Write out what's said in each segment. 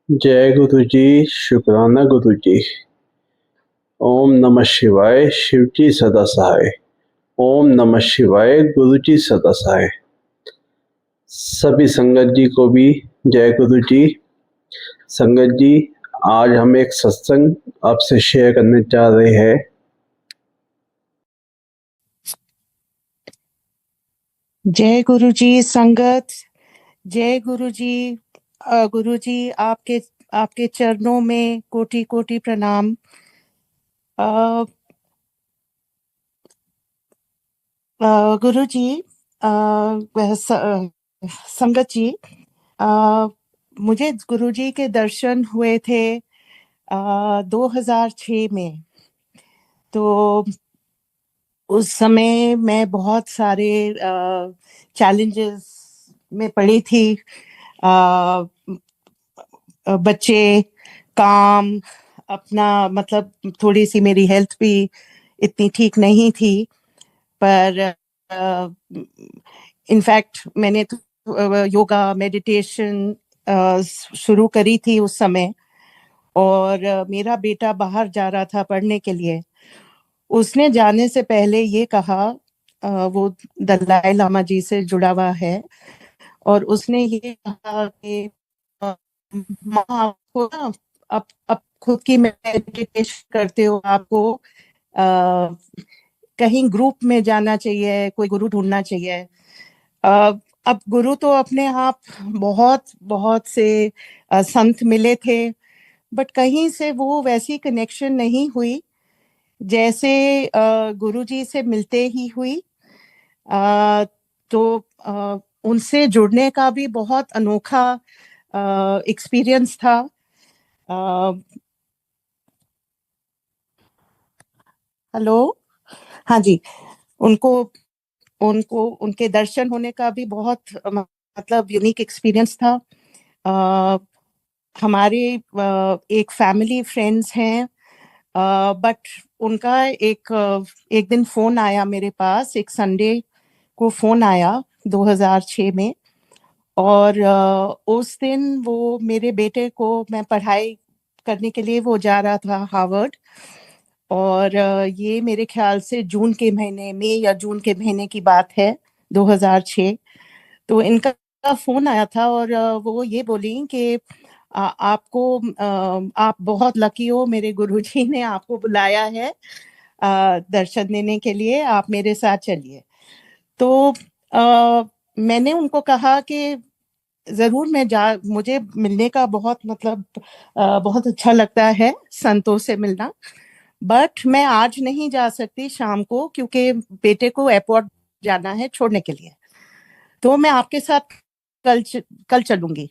जय गुरु जी, शुक्राना गुरु जी। ओम नमः शिवाय, शिव जी सदा सहाय। ओम नमः शिवाय, गुरु जी सदा सहाय। सभी संगत जी को भी जय गुरु जी। संगत जी, आज हम एक सत्संग आपसे शेयर करने जा रहे हैं। जय गुरु जी संगत, जय गुरु जी। गुरु जी आपके आपके चरणों में कोटि कोटि प्रणाम। गुरु जी, संगत जी, मुझे गुरु जी के दर्शन हुए थे 2006 में। तो उस समय मैं बहुत सारे चैलेंजेस में पड़ी थी। अ, बच्चे, काम, अपना मतलब थोड़ी सी मेरी हेल्थ भी इतनी ठीक नहीं थी। पर इनफैक्ट मैंने तो योगा मेडिटेशन शुरू करी थी उस समय। और मेरा बेटा बाहर जा रहा था पढ़ने के लिए। उसने जाने से पहले ये कहा, वो दलाई लामा जी से जुड़ा हुआ है, और उसने ये कहा कि माँ आपको ना अब खुद की मेडिटेशन करते हो, आपको कहीं ग्रुप में जाना चाहिए, कोई गुरु ढूंढना चाहिए। अ, अब गुरु तो अपने आप बहुत बहुत से संत मिले थे, बट कहीं से वो वैसी कनेक्शन नहीं हुई जैसे गुरु जी से मिलते ही हुई। अ, तो उनसे जुड़ने का भी बहुत अनोखा एक्सपीरियंस था। हेलो, हाँ जी। उनको उनको उनके दर्शन होने का भी बहुत मतलब यूनिक एक्सपीरियंस था। अ, हमारे एक फैमिली फ्रेंड्स हैं, बट उनका एक दिन फोन आया मेरे पास, एक संडे को फोन आया 2006 में। और उस दिन वो मेरे बेटे को, मैं पढ़ाई करने के लिए वो जा रहा था हार्वर्ड। और ये मेरे ख्याल से जून के महीने में या जून के महीने की बात है, 2006। तो इनका फोन आया था और वो ये बोली कि आपको आप बहुत लकी हो, मेरे गुरुजी ने आपको बुलाया है दर्शन देने के लिए, आप मेरे साथ चलिए। तो मैंने उनको कहा कि जरूर मैं जा, मुझे मिलने का बहुत मतलब बहुत अच्छा लगता है संतों से मिलना, बट मैं आज नहीं जा सकती शाम को, क्योंकि बेटे को एयरपोर्ट जाना है छोड़ने के लिए। तो मैं आपके साथ कल चलूंगी।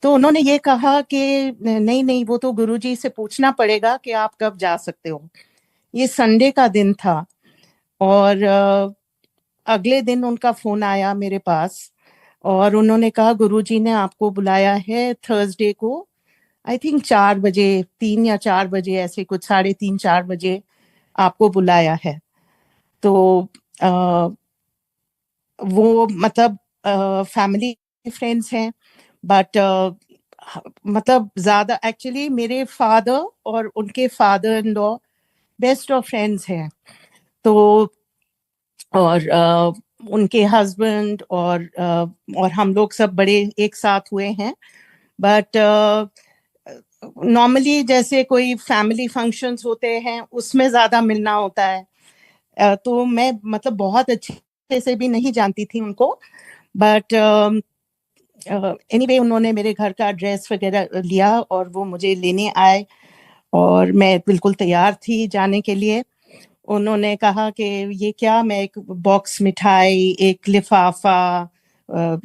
तो उन्होंने ये कहा कि नहीं नहीं, वो तो गुरुजी से पूछना पड़ेगा कि आप कब जा सकते हो। ये संडे का दिन था। और अगले दिन उनका फोन आया मेरे पास, और उन्होंने कहा गुरुजी ने आपको बुलाया है थर्सडे को, आई थिंक 4 बजे, 3 या 4 बजे, ऐसे कुछ 3:30 4 बजे आपको बुलाया है। तो आ, वो मतलब फैमिली फ्रेंड्स हैं, बट मतलब ज्यादा एक्चुअली मेरे फादर और उनके father in law best of friends हैं। तो और उनके हस्बैंड और हम लोग सब बड़े एक साथ हुए हैं। बट नॉर्मली जैसे कोई फैमिली फंक्शंस होते हैं उसमें ज्यादा मिलना होता है। तो मैं मतलब बहुत अच्छे से भी नहीं जानती थी उनको, बट एनीवे उन्होंने मेरे घर का एड्रेस वगैरह लिया और वो मुझे लेने आए, और मैं बिल्कुल तैयार थी जाने के लिए। उन्होंने कहा कि ये क्या, मैं एक बॉक्स मिठाई, एक लिफाफा,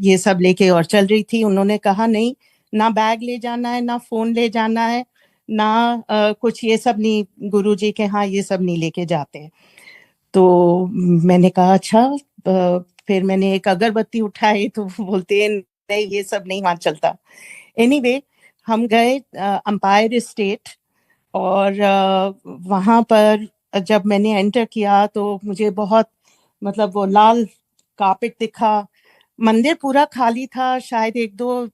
ये सब लेके और चल रही थी। उन्होंने कहा नहीं, ना बैग ले जाना है, ना फोन ले जाना है, ना कुछ ये सब नहीं, गुरुजी के हाँ ये सब नहीं लेके जाते। तो मैंने कहा अच्छा। फिर मैंने एक अगरबत्ती उठाई तो वो बोलते हैं नहीं ये सब नहीं वहां चलता। एनीवे हम गए अंपायर स्टेट, और वहां पर जब मैंने एंटर किया तो मुझे बहुत मतलब वो लाल कारपेट दिखा। मंदिर पूरा खाली था, शायद एक दो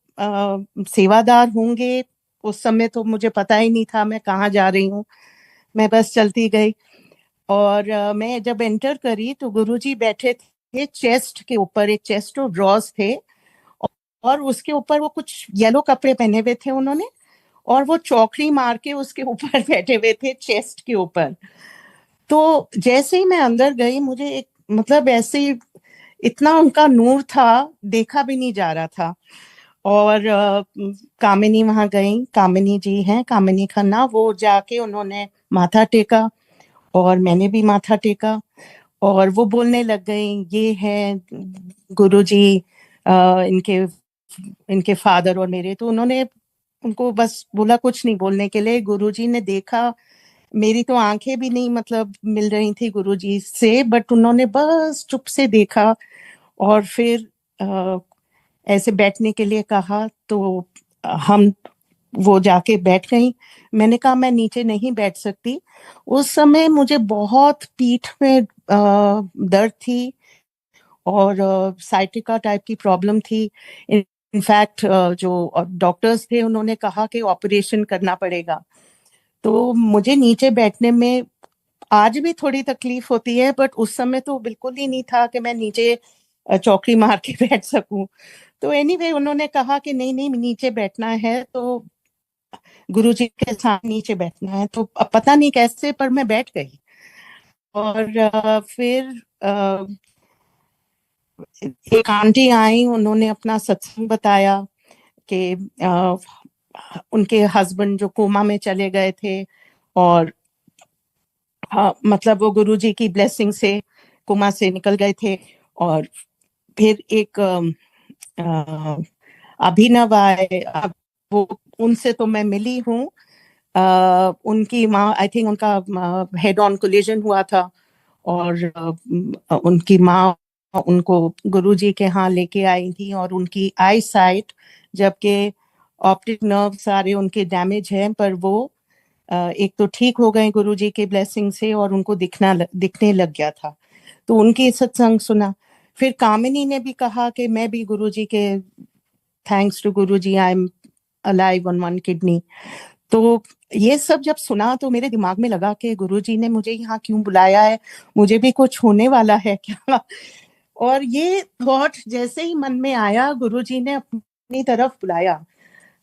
सेवादार होंगे, उस समय तो मुझे पता ही नहीं था मैं कहाँ जा रही हूँ, मैं बस चलती गई। और मैं जब एंटर करी तो गुरुजी बैठे थे चेस्ट के ऊपर, एक चेस्ट और ड्रॉर्स थे, और उसके ऊपर वो कुछ येलो कपड़े पहने हुए थे उन्होंने, और वो चौकड़ी मार के उसके ऊपर बैठे हुए थे चेस्ट के ऊपर। तो जैसे ही मैं अंदर गई, मुझे एक मतलब ऐसे ही इतना उनका नूर था, देखा भी नहीं जा रहा था। और कामिनी वहां गई, कामिनी जी हैं, कामिनी खन्ना, वो जाके उन्होंने माथा टेका और मैंने भी माथा टेका। और वो बोलने लग गई, ये है गुरुजी, इनके इनके फादर और मेरे। तो उन्होंने उनको बस बोला कुछ नहीं बोलने के लिए। गुरुजी ने देखा, मेरी तो आंखें भी नहीं मतलब मिल रही थी गुरुजी से, बट उन्होंने बस चुप से देखा और फिर ऐसे बैठने के लिए कहा। तो हम वो जाके बैठ गई। मैंने कहा मैं नीचे नहीं बैठ सकती। उस समय मुझे बहुत पीठ में दर्द थी और साइटिका टाइप की प्रॉब्लम थी। इनफैक्ट जो डॉक्टर्स थे उन्होंने कहा कि ऑपरेशन करना पड़ेगा। तो मुझे नीचे बैठने में आज भी थोड़ी तकलीफ होती है, बट उस समय तो बिल्कुल ही नहीं था कि मैं नीचे चौकड़ी मार के बैठ सकूं। तो एनीवे उन्होंने कहा कि नहीं नहीं नीचे बैठना है, तो गुरुजी के सामने नीचे बैठना है। तो अब पता नहीं कैसे पर मैं बैठ गई। और फिर एक आंटी आई, उन्होंने अपना सत्संग बताया कि उनके हस्बैंड जो कोमा में चले गए थे, और हाँ मतलब वो गुरुजी की ब्लेसिंग से कोमा से निकल गए थे। और फिर एक अभिनव आए। अब वो उनसे तो मैं मिली हूँ। उनकी माँ, आई थिंक उनका हेड ऑन कोलिजन हुआ था, और उनकी माँ उनको गुरुजी के यहाँ लेके आई थी, और उनकी आई साइट, जबकि ऑप्टिक नर्व सारे उनके डैमेज हैं, पर वो एक तो ठीक हो गए गुरुजी के ब्लेसिंग से, और उनको दिखने लग गया था। तो उनकी सत्संग सुना। फिर कामिनी ने भी कहा कि मैं भी गुरुजी के, thanks to Guruji I am alive on one kidney. तो ये सब जब सुना तो मेरे दिमाग में लगा कि गुरुजी ने मुझे यहाँ क्यों बुलाया है, मुझे भी कुछ होने वाला है क्या। और ये थॉट जैसे ही मन में आया, गुरुजी ने अपनी तरफ बुलाया।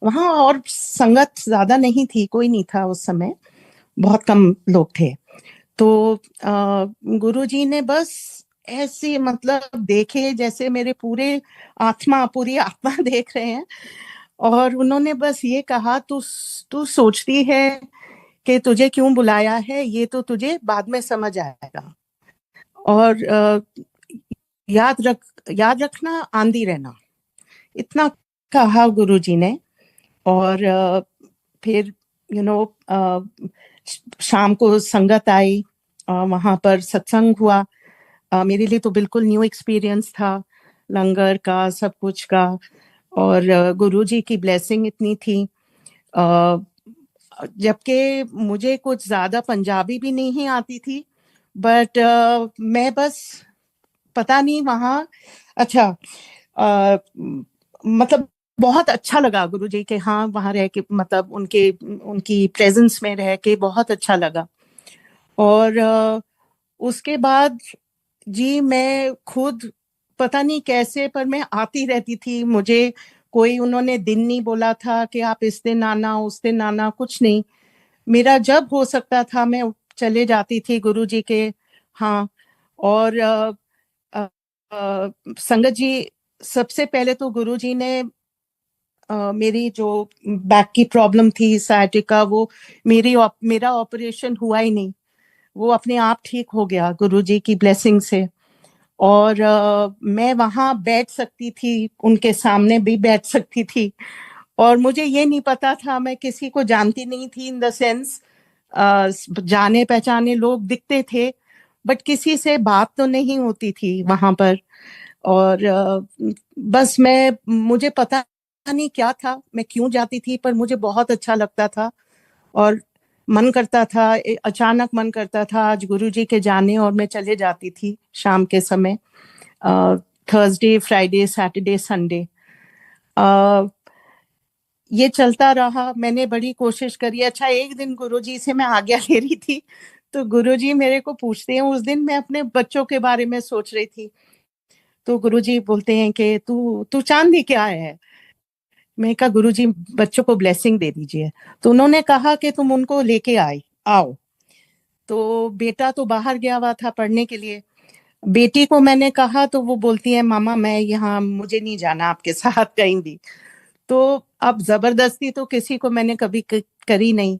वहां और संगत ज्यादा नहीं थी, कोई नहीं था उस समय, बहुत कम लोग थे। तो गुरुजी ने बस ऐसे मतलब देखे जैसे मेरे पूरी आत्मा देख रहे हैं। और उन्होंने बस ये कहा, तू तू सोचती है कि तुझे क्यों बुलाया है, ये तो तुझे बाद में समझ आएगा। और याद रख याद रखना, आंधी रहना, इतना कहा गुरुजी ने। और फिर यू नो शाम को संगत आई, वहां पर सत्संग हुआ। मेरे लिए तो बिल्कुल न्यू एक्सपीरियंस था, लंगर का, सब कुछ का। और गुरुजी की ब्लेसिंग इतनी थी, जबकि मुझे कुछ ज्यादा पंजाबी भी नहीं आती थी, बट मैं बस पता नहीं वहाँ, अच्छा मतलब बहुत अच्छा लगा गुरुजी के, हाँ वहाँ रह के, मतलब उनके उनकी प्रेजेंस में रह के बहुत अच्छा लगा। और उसके बाद जी मैं खुद पता नहीं कैसे, पर मैं आती रहती थी। मुझे कोई उन्होंने दिन नहीं बोला था कि आप इस दिन आना उस दिन आना, कुछ नहीं। मेरा जब हो सकता था मैं चले जाती थी गुरुजी के। हाँ। और संगत जी, सबसे पहले तो गुरुजी ने मेरी जो बैक की प्रॉब्लम थी sciatica, वो मेरा ऑपरेशन हुआ ही नहीं, वो अपने आप ठीक हो गया गुरुजी की ब्लेसिंग से। और मैं वहां बैठ सकती थी, उनके सामने भी बैठ सकती थी। और मुझे ये नहीं पता था, मैं किसी को जानती नहीं थी, इन द सेंस जाने पहचाने लोग दिखते थे, बट किसी से बात तो नहीं होती थी वहां पर। और बस मुझे पता नहीं क्या था, मैं क्यों जाती थी, पर मुझे बहुत अच्छा लगता था। और मन करता था, अचानक मन करता था आज गुरुजी के जाने, और मैं चले जाती थी शाम के समय, थर्सडे फ्राइडे सैटरडे संडे। ये चलता रहा। मैंने बड़ी कोशिश करी। अच्छा, एक दिन गुरुजी से मैं आज्ञा ले रही थी, तो गुरुजी मेरे को पूछते हैं, उस दिन मैं अपने बच्चों के बारे में सोच रही थी, तो गुरुजी बोलते हैं कि तू तू चांद लेके आया है। मैं कहा गुरुजी बच्चों को ब्लेसिंग दे दीजिए। तो उन्होंने कहा कि तुम उनको लेके आओ। तो बेटा तो बाहर गया हुआ था पढ़ने के लिए। बेटी को मैंने कहा तो वो बोलती है मामा मैं यहाँ, मुझे नहीं जाना आपके साथ कहीं भी। तो अब जबरदस्ती तो किसी को मैंने कभी करी नहीं।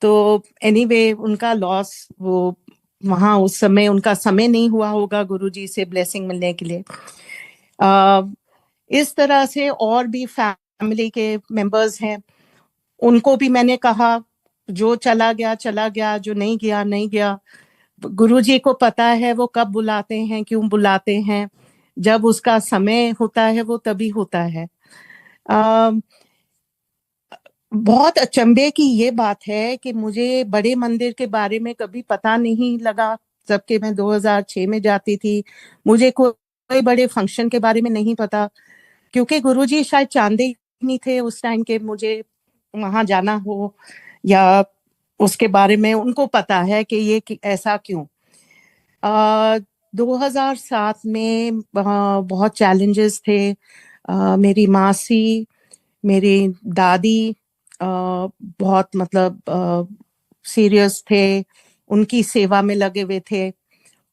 तो एनीवे उनका लॉस, वो वहां उस समय उनका समय नहीं हुआ होगा गुरुजी से ब्लेसिंग मिलने के लिए। इस तरह से और भी फैमिली के मेंबर्स हैं, उनको भी मैंने कहा जो चला गया, जो नहीं गया नहीं गया। गुरुजी को पता है वो कब बुलाते हैं, क्यों बुलाते हैं। जब उसका समय होता है वो तभी होता है। बहुत अचंभे की ये बात है कि मुझे बड़े मंदिर के बारे में कभी पता नहीं लगा, जबकि मैं 2006 में जाती थी। मुझे कोई बड़े फंक्शन के बारे में नहीं पता, क्योंकि गुरुजी शायद चाहते ही नहीं थे उस टाइम के मुझे वहां जाना हो, या उसके बारे में उनको पता है कि ये ऐसा क्यों। 2007 में बहुत चैलेंजेस थे। मेरी मासी, मेरी दादी बहुत मतलब सीरियस थे, उनकी सेवा में लगे हुए थे।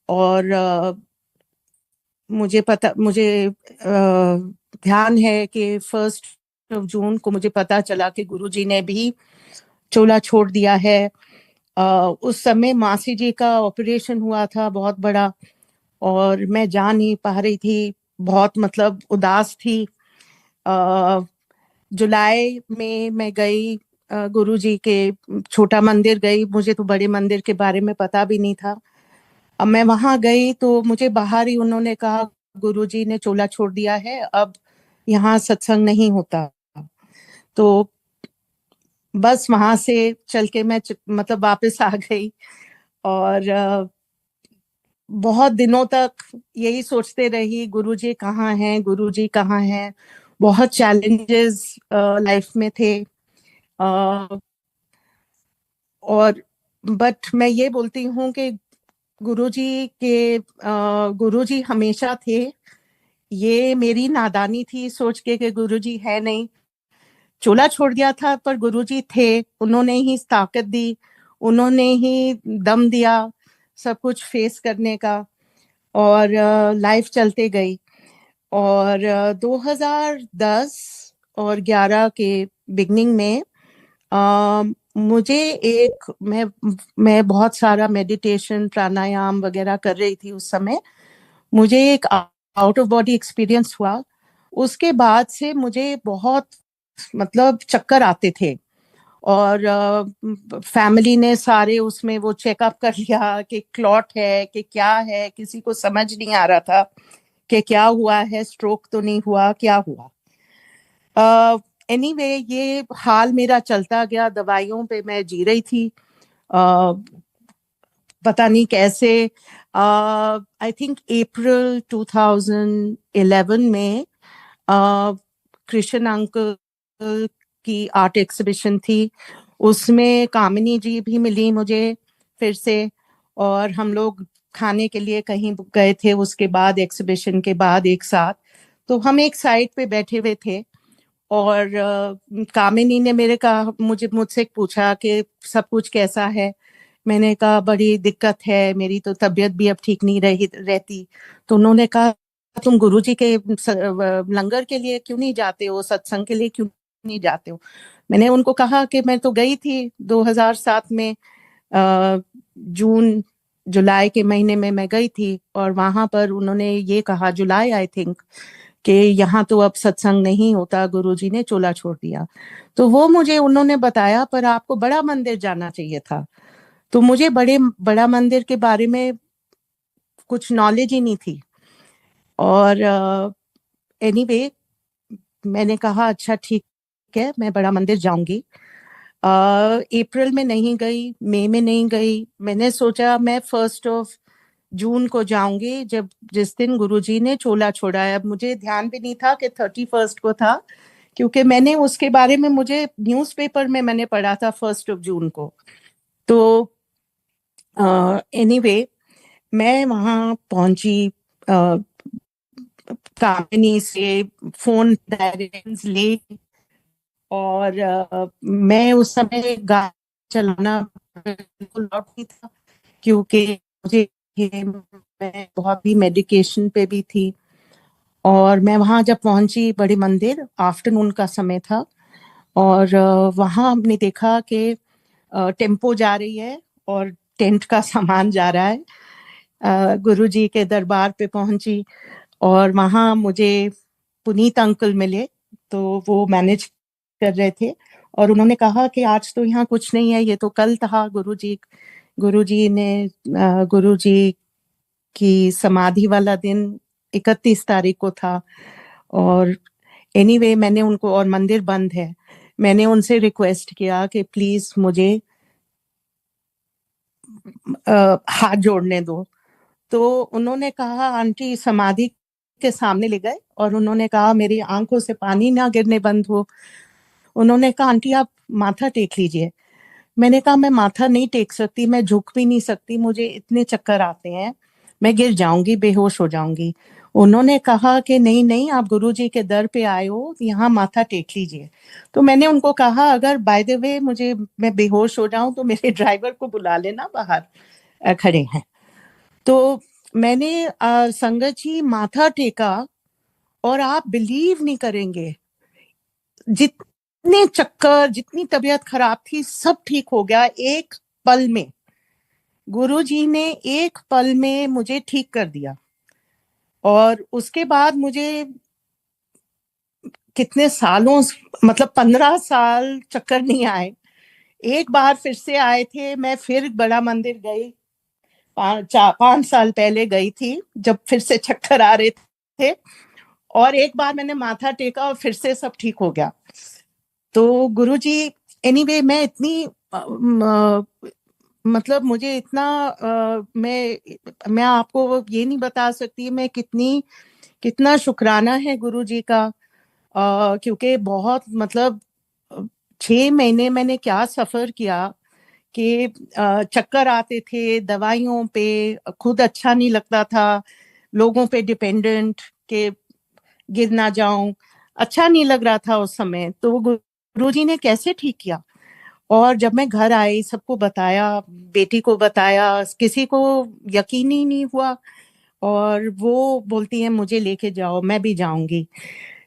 और मुझे ध्यान है कि 1 जून को मुझे पता चला कि गुरुजी ने भी चोला छोड़ दिया है। उस समय मासी जी का ऑपरेशन हुआ था बहुत बड़ा, और मैं जा नहीं पा रही थी, बहुत मतलब उदास थी। जुलाई में मैं गई गुरुजी के छोटा मंदिर गई, मुझे तो बड़े मंदिर के बारे में पता भी नहीं था। अब मैं वहां गई तो मुझे बाहर ही उन्होंने कहा गुरुजी ने चोला छोड़ दिया है, अब यहाँ सत्संग नहीं होता। तो बस वहां से चल के मैं मतलब वापस आ गई। और बहुत दिनों तक यही सोचते रही गुरुजी कहाँ हैं, गुरुजी कहाँ हैं। बहुत चैलेंजेस लाइफ में थे। और बट मैं ये बोलती हूँ कि गुरुजी हमेशा थे। ये मेरी नादानी थी सोच के कि गुरुजी है नहीं। चोला छोड़ दिया था पर गुरुजी थे, उन्होंने ही ताकत दी, उन्होंने ही दम दिया सब कुछ फेस करने का। और लाइफ चलते गई। और 2010 और 11 के बिगनिंग में मुझे एक मैं बहुत सारा मेडिटेशन प्राणायाम वगैरह कर रही थी उस समय। मुझे एक आउट ऑफ बॉडी एक्सपीरियंस हुआ। उसके बाद से मुझे बहुत मतलब चक्कर आते थे। और फैमिली ने सारे उसमें वो चेकअप कर लिया कि क्लॉट है कि क्या है, किसी को समझ नहीं आ रहा था कि क्या हुआ है, स्ट्रोक तो नहीं हुआ, क्या हुआ। एनीवे ये हाल मेरा चलता गया, दवाइयों पे मैं जी रही थी। पता नहीं कैसे। आई थिंक अप्रैल 2011 में कृष्ण अंकल की आर्ट एग्जीबिशन थी, उसमें कामिनी जी भी मिली मुझे फिर से। और हम लोग खाने के लिए कहीं गए थे उसके बाद, एग्जीबिशन के बाद एक साथ। तो हम एक साइड पे बैठे हुए थे, और कामिनी ने मुझसे पूछा कि सब कुछ कैसा है। मैंने कहा बड़ी दिक्कत है, मेरी तो तबीयत भी अब ठीक नहीं रहती। तो उन्होंने कहा तुम गुरुजी के लंगर के लिए क्यों नहीं जाते हो, सत्संग के लिए क्यों नहीं जाते हो। मैंने उनको कहा कि मैं तो गई थी 2007 में, जून जुलाई के महीने में मैं गई थी, और वहां पर उन्होंने ये कहा, जुलाई आई थिंक, कि यहाँ तो अब सत्संग नहीं होता, गुरुजी ने चोला छोड़ दिया। तो वो मुझे उन्होंने बताया पर आपको बड़ा मंदिर जाना चाहिए था। तो मुझे बड़ा मंदिर के बारे में कुछ नॉलेज ही नहीं थी। और एनीवे मैंने कहा अच्छा ठीक है, मैं बड़ा मंदिर जाऊंगी। अप्रैल में नहीं गई, मई में नहीं गई। मैंने सोचा मैं 1 जून को जाऊंगी, जिस दिन गुरुजी ने चोला छोड़ा है। अब मुझे ध्यान भी नहीं था कि 31 को था, क्योंकि मैंने उसके बारे में, मुझे न्यूज़पेपर में मैंने पढ़ा था 1 जून को। तो एनीवे मैं वहाँ पहुंची, कामिनी से फोन डायरेक्शंस ले, और मैं उस समय गाड़ी चलाना बिल्कुल आउट नहीं था, क्योंकि मुझे मैं बहुत भी मेडिकेशन पे भी थी। और मैं वहाँ जब पहुंची बड़े मंदिर, आफ्टरनून का समय था, और वहाँ हमने देखा कि टेम्पो जा रही है और टेंट का सामान जा रहा है। गुरुजी के दरबार पे पहुंची, और वहाँ मुझे पुनीत अंकल मिले। तो वो मैनेज कर रहे थे, और उन्होंने कहा कि आज तो यहाँ कुछ नहीं है, ये तो कल था। गुरुजी की समाधि वाला दिन 31 तारीख को था। और एनीवे मैंने उनको, और मंदिर बंद है, मैंने उनसे रिक्वेस्ट किया कि प्लीज मुझे हाथ जोड़ने दो। तो उन्होंने कहा, आंटी समाधि के सामने ले गए और उन्होंने कहा, मेरी आंखों से पानी ना गिरने बंद हो, उन्होंने कहा आंटी आप माथा टेक लीजिए। मैंने कहा मैं माथा नहीं टेक सकती, मैं झुक भी नहीं सकती, मुझे इतने चक्कर आते हैं, मैं गिर जाऊंगी, बेहोश हो जाऊंगी। उन्होंने कहा कि नहीं नहीं, आप गुरुजी के दर पे आए हो, यहाँ माथा टेक लीजिए। तो मैंने उनको कहा, अगर बाय द वे मुझे, मैं बेहोश हो जाऊं तो मेरे ड्राइवर को बुला लेना, बाहर खड़े हैं। तो मैंने संगत जी माथा टेका, और आप बिलीव नहीं करेंगे, जितने चक्कर, जितनी तबीयत खराब थी, सब ठीक हो गया एक पल में। गुरुजी ने एक पल में मुझे ठीक कर दिया। और उसके बाद मुझे कितने सालों, मतलब 15 साल चक्कर नहीं आए। एक बार फिर से आए थे, मैं फिर बड़ा मंदिर गई, 5 साल पहले गई थी, जब फिर से चक्कर आ रहे थे। और एक बार मैंने माथा टेका और फिर से सब ठीक हो गया। तो गुरुजी, एनीवे मैं इतनी मतलब मुझे इतना मैं आपको ये नहीं बता सकती मैं कितना शुक्राना है गुरुजी का। क्योंकि बहुत, मतलब 6 महीने मैंने क्या सफर किया, कि चक्कर आते थे, दवाइयों पे, खुद अच्छा नहीं लगता था, लोगों पे डिपेंडेंट, के गिर ना जाऊं, अच्छा नहीं लग रहा था उस समय। तो गुरुजी ने कैसे ठीक किया। और जब मैं घर आई, सबको बताया, बेटी को बताया, किसी को यकीन ही नहीं हुआ। और वो बोलती है मुझे लेके जाओ, मैं भी जाऊंगी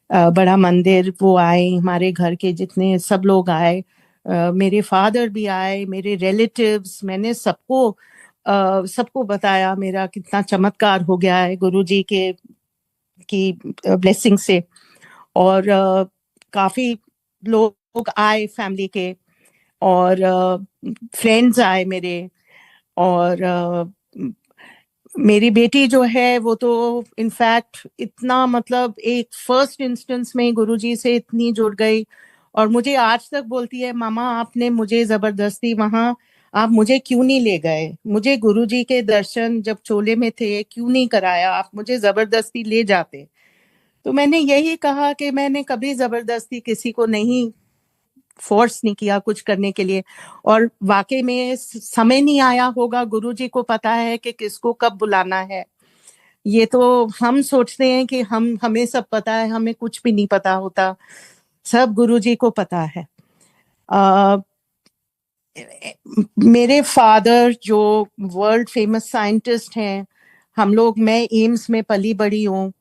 बड़ा मंदिर। वो आए, हमारे घर के जितने सब लोग आए, मेरे फादर भी आए, मेरे रिलेटिव्स, मैंने सबको बताया मेरा कितना चमत्कार हो गया है गुरुजी के की ब्लेसिंग से। और काफी लोग आए फैमिली के, और फ्रेंड्स आए मेरे। और मेरी बेटी जो है वो तो इनफैक्ट इतना, मतलब एक फर्स्ट इंस्टेंस में गुरुजी से इतनी जुड़ गई, और मुझे आज तक बोलती है, मामा आपने मुझे जबरदस्ती वहां, आप मुझे क्यों नहीं ले गए, मुझे गुरुजी के दर्शन जब चोले में थे क्यों नहीं कराया, आप मुझे जबरदस्ती ले जाते। तो मैंने यही कहा कि मैंने कभी जबरदस्ती किसी को नहीं, फोर्स नहीं किया कुछ करने के लिए। और वाकई में समय नहीं आया होगा, गुरुजी को पता है कि किसको कब बुलाना है। ये तो हम सोचते हैं कि हमें सब पता है, हमें कुछ भी नहीं पता होता, सब गुरुजी को पता है। आ, मेरे फादर जो वर्ल्ड फेमस साइंटिस्ट हैं, हम लोग, मैं एम्स में पली बड़ी हूँ।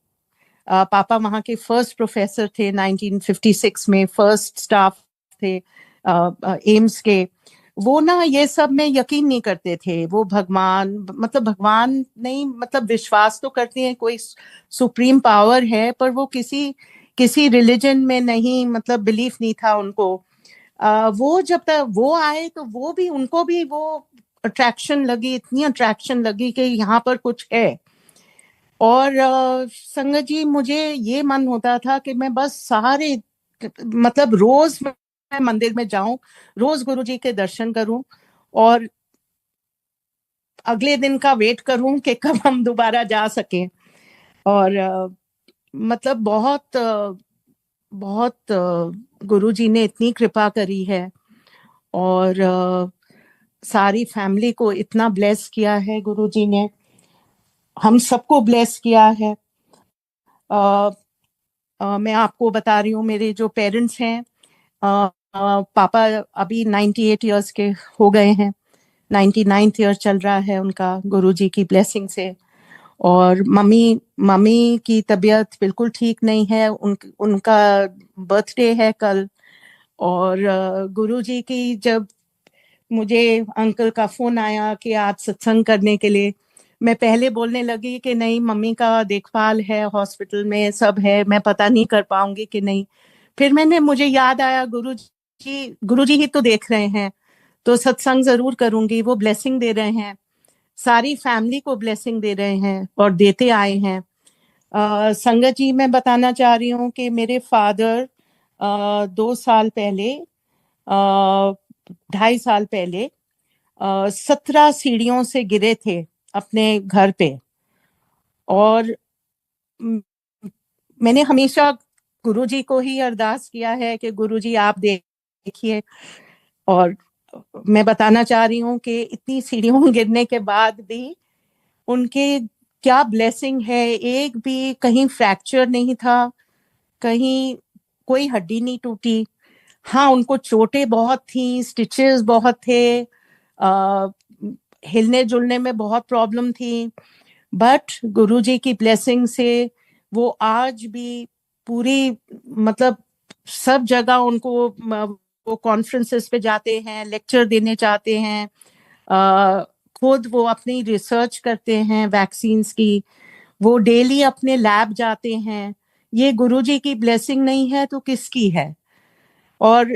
पापा वहाँ के फर्स्ट प्रोफेसर थे, 1956 में फर्स्ट स्टाफ थे एम्स के। वो ना ये सब में यकीन नहीं करते थे, वो भगवान, मतलब भगवान नहीं, मतलब विश्वास तो करते हैं कोई सुप्रीम पावर है, पर वो किसी किसी रिलीजन में नहीं, मतलब बिलीफ नहीं था उनको। वो जब तक वो आए तो वो भी, उनको भी वो अट्रैक्शन लगी, इतनी अट्रैक्शन लगी कि यहाँ पर कुछ है। और संगत जी, मुझे ये मन होता था कि मैं बस सारे, मतलब रोज मैं मंदिर में जाऊं, रोज गुरुजी के दर्शन करूं, और अगले दिन का वेट करूं कि कब हम दोबारा जा सकें। और मतलब बहुत बहुत गुरुजी ने इतनी कृपा करी है और सारी फैमिली को इतना ब्लेस किया है गुरुजी ने, हम सबको ब्लेस किया है। मैं आपको बता रही हूँ, मेरे जो पेरेंट्स हैं, पापा अभी 98 इयर्स के हो गए हैं, 99th ईयर चल रहा है उनका गुरुजी की ब्लेसिंग से। और मम्मी मम्मी की तबीयत बिल्कुल ठीक नहीं है, उनका बर्थडे है कल। और गुरुजी की जब मुझे अंकल का फोन आया कि आज सत्संग करने के लिए, मैं पहले बोलने लगी कि नहीं, मम्मी का देखभाल है, हॉस्पिटल में सब है, मैं पता नहीं कर पाऊंगी कि नहीं। फिर मुझे याद आया, गुरुजी ही तो देख रहे हैं, तो सत्संग जरूर करूंगी। वो ब्लेसिंग दे रहे हैं, सारी फैमिली को ब्लेसिंग दे रहे हैं और देते आए हैं। संगत जी, मैं बताना चाह रही हूँ कि मेरे फादर 2 साल पहले, 2.5 साल पहले 17 सीढ़ियों से गिरे थे अपने घर पे। और म, मैंने हमेशा गुरुजी को ही अरदास किया है कि गुरुजी आप देखिए। और मैं बताना चाह रही हूँ कि इतनी सीढ़ियों गिरने के बाद भी उनके क्या ब्लेसिंग है, एक भी कहीं फ्रैक्चर नहीं था, कहीं कोई हड्डी नहीं टूटी। हाँ, उनको चोटें बहुत थी, स्टिचेस बहुत थे, हिलने जुलने में बहुत प्रॉब्लम थी, बट गुरुजी की ब्लेसिंग से वो आज भी पूरी, मतलब सब जगह उनको, वो कॉन्फ्रेंसेस पे जाते हैं, लेक्चर देने चाहते हैं, खुद वो अपनी रिसर्च करते हैं वैक्सीन्स की, वो डेली अपने लैब जाते हैं। ये गुरुजी की ब्लेसिंग नहीं है तो किसकी है? और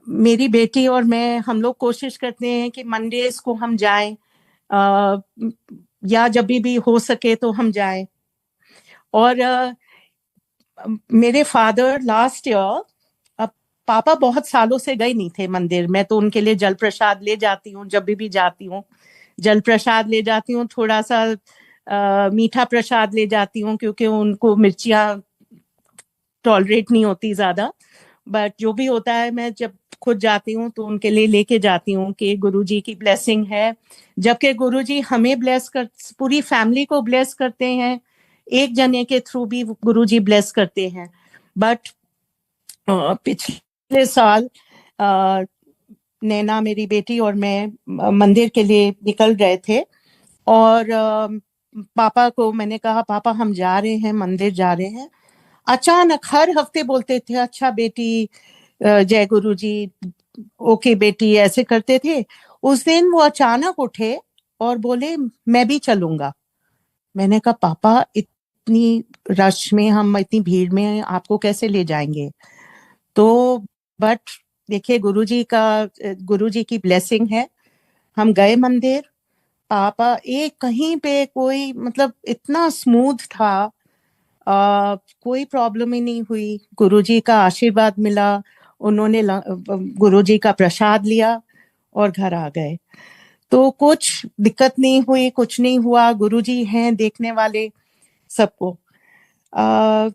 मेरी बेटी और मैं, हम लोग कोशिश करते हैं कि मंडेज को हम जाएं, या जब भी हो सके तो हम जाएं। और मेरे फादर लास्ट ईयर, अब पापा बहुत सालों से गए नहीं थे मंदिर, मैं तो उनके लिए जल प्रसाद ले जाती हूँ, जब भी जाती हूँ जल प्रसाद ले जाती हूँ, थोड़ा सा मीठा प्रसाद ले जाती हूँ, क्योंकि उनको मिर्चियाँ टॉलरेट नहीं होती ज्यादा। बट जो भी होता है, मैं जब खुद जाती हूँ तो उनके लिए लेके जाती हूँ कि गुरुजी की ब्लेसिंग है। जबकि गुरुजी हमें ब्लेस कर, पूरी फैमिली को ब्लेस करते हैं, एक जने के थ्रू भी गुरुजी ब्लेस करते हैं। बट पिछले साल नैना मेरी बेटी और मैं मंदिर के लिए निकल गए थे, और पापा को मैंने कहा, पापा हम जा रहे हैं, मंदिर जा रहे हैं। अचानक हर हफ्ते बोलते थे, अच्छा बेटी, जय गुरु जी, ओके बेटी, ऐसे करते थे। उस दिन वो अचानक उठे और बोले मैं भी चलूंगा। मैंने कहा पापा, इतनी रश में, हम इतनी भीड़ में आपको कैसे ले जाएंगे? तो बट देखिए, गुरुजी की ब्लेसिंग है, हम गए मंदिर। पापा, एक कहीं पे कोई, मतलब इतना स्मूथ था, कोई प्रॉब्लम ही नहीं हुई। गुरुजी का आशीर्वाद मिला, उन्होंने गुरुजी का प्रसाद लिया और घर आ गए। तो कुछ दिक्कत नहीं हुई, कुछ नहीं हुआ, गुरुजी हैं देखने वाले सबको।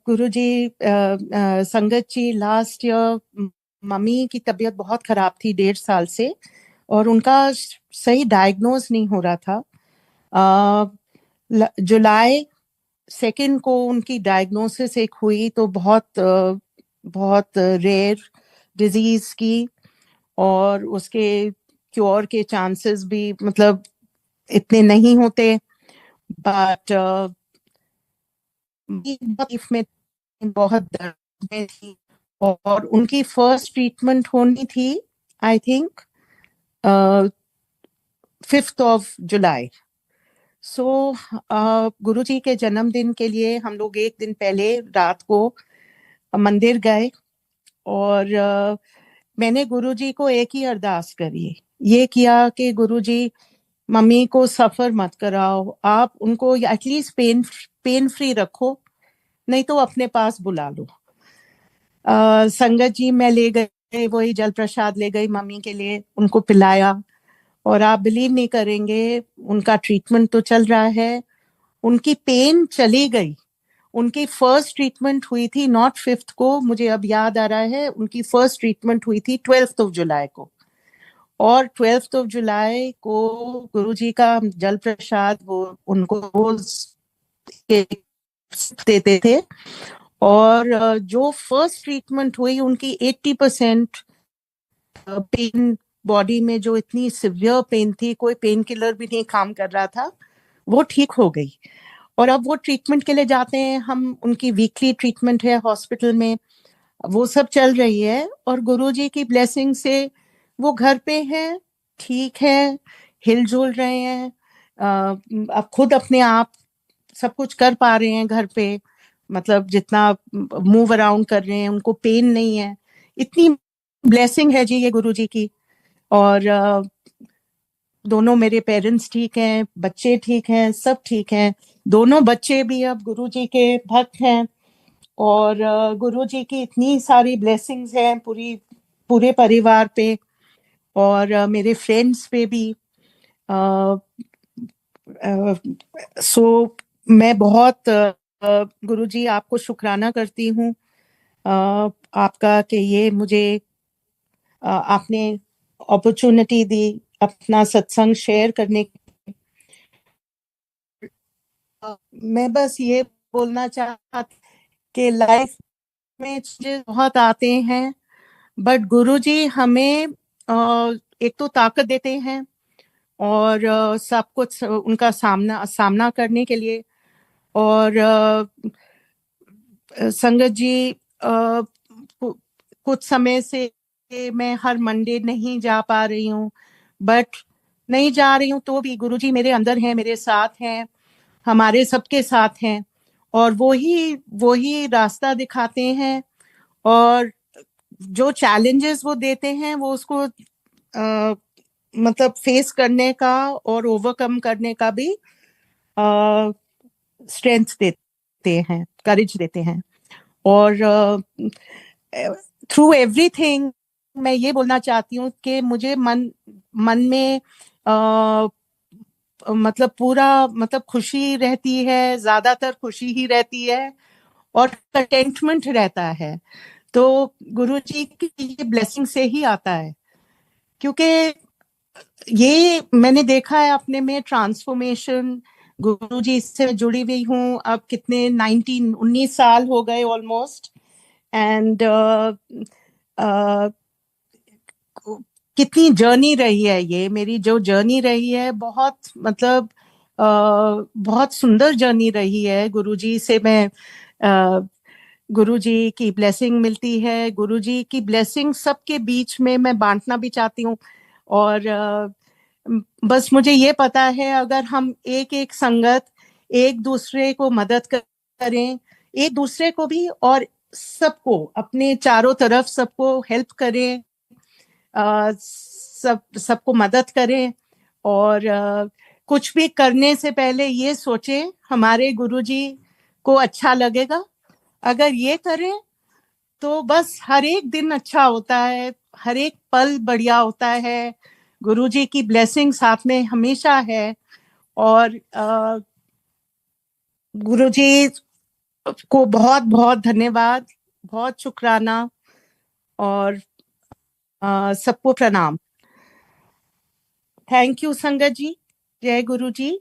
गुरुजी, संगत जी, लास्ट ईयर मम्मी की तबीयत बहुत खराब थी 1.5 साल से, और उनका सही डायग्नोज नहीं हो रहा था। जुलाई 2 को उनकी डायग्नोसिस एक हुई, तो बहुत रेयर डिजीज की, और उसके क्योर के चांसेस भी, मतलब इतने नहीं होते। बट में बहुत दर्द में थी, और उनकी फर्स्ट ट्रीटमेंट होनी थी, आई थिंक 5 जुलाई। सो गुरुजी के जन्मदिन के लिए हम लोग एक दिन पहले रात को मंदिर गए, और मैंने गुरुजी को एक ही अरदास करी, ये किया कि गुरुजी, मम्मी को सफर मत कराओ, आप उनको एटलीस्ट पेन फ्री रखो, नहीं तो अपने पास बुला लो। संगत जी, मैं ले गई, वही जल प्रसाद ले गई मम्मी के लिए, उनको पिलाया, और आप बिलीव नहीं करेंगे, उनका ट्रीटमेंट तो चल रहा है, उनकी पेन चली गई, उनकी फर्स्ट ट्रीटमेंट हुई थी नॉट 5th को, मुझे अब याद आ रहा है, उनकी फर्स्ट ट्रीटमेंट हुई थी 12th ऑफ जुलाई को। और 12th ऑफ जुलाई को गुरुजी का जल प्रसाद वो उनको रोज देते थे। और जो फर्स्ट ट्रीटमेंट हुई उनकी 80% पेन, बॉडी में जो इतनी सिवियर पेन थी, कोई पेन किलर भी नहीं काम कर रहा था, वो ठीक हो गई। और अब वो ट्रीटमेंट के लिए जाते हैं हम, उनकी वीकली ट्रीटमेंट है हॉस्पिटल में, वो सब चल रही है। और गुरुजी की ब्लेसिंग से वो घर पे हैं, ठीक है, हिलजुल रहे हैं, अब खुद अपने आप सब कुछ कर पा रहे हैं घर पे, मतलब जितना मूव अराउंड कर रहे हैं, उनको पेन नहीं है। इतनी ब्लेसिंग है जी ये गुरुजी की। और दोनों मेरे पेरेंट्स ठीक हैं, बच्चे ठीक हैं, सब ठीक हैं। दोनों बच्चे भी अब गुरुजी के भक्त हैं। और गुरुजी की इतनी सारी ब्लेसिंग्स हैं पूरे परिवार पे, और मेरे फ्रेंड्स पे भी। सो मैं बहुत गुरुजी आपको शुक्राना करती हूँ आपका, कि ये मुझे आपने अपॉर्चुनिटी दी अपना सत्संग शेयर करने की। मैं बस ये बोलना चाहती कि लाइफ में चेंजेस बहुत आते हैं, बट गुरुजी हमें एक तो ताकत देते हैं, और सब कुछ उनका सामना करने के लिए। और संगत जी, कुछ समय से मैं हर मंडे नहीं जा पा रही हूँ, बट नहीं जा रही हूँ तो भी गुरुजी मेरे अंदर हैं, मेरे साथ हैं, हमारे सबके साथ हैं, और वो ही रास्ता दिखाते हैं। और जो चैलेंजेस वो देते हैं वो उसको मतलब फेस करने का और ओवरकम करने का भी स्ट्रेंथ देते हैं, करेज देते हैं। और थ्रू एवरीथिंग मैं ये बोलना चाहती हूँ कि मुझे मन में मतलब पूरा मतलब खुशी रहती है, ज्यादातर खुशी ही रहती है, और कंटेंटमेंट रहता है। तो गुरुजी की ये ब्लेसिंग से ही आता है, क्योंकि ये मैंने देखा है अपने में ट्रांसफॉर्मेशन। गुरुजी से जुड़ी हुई हूँ अब कितने 19 साल हो गए ऑलमोस्ट। एंड कितनी जर्नी रही है, ये मेरी जो जर्नी रही है, बहुत मतलब बहुत सुंदर जर्नी रही है। गुरुजी से मैं गुरुजी की ब्लेसिंग मिलती है, गुरुजी की ब्लेसिंग सबके बीच में मैं बांटना भी चाहती हूँ। और बस मुझे ये पता है, अगर हम एक एक संगत एक दूसरे को मदद करें, एक दूसरे को भी और सबको अपने चारों तरफ सबको हेल्प करें, सबको मदद करें, और कुछ भी करने से पहले ये सोचें हमारे गुरुजी को अच्छा लगेगा। अगर ये करें तो बस हर एक दिन अच्छा होता है, हर एक पल बढ़िया होता है। गुरुजी की ब्लेसिंग साथ में हमेशा है। और गुरुजी को बहुत बहुत धन्यवाद, बहुत शुक्राना, और सबको प्रणाम। थैंक यू संगत जी। जय गुरु जी।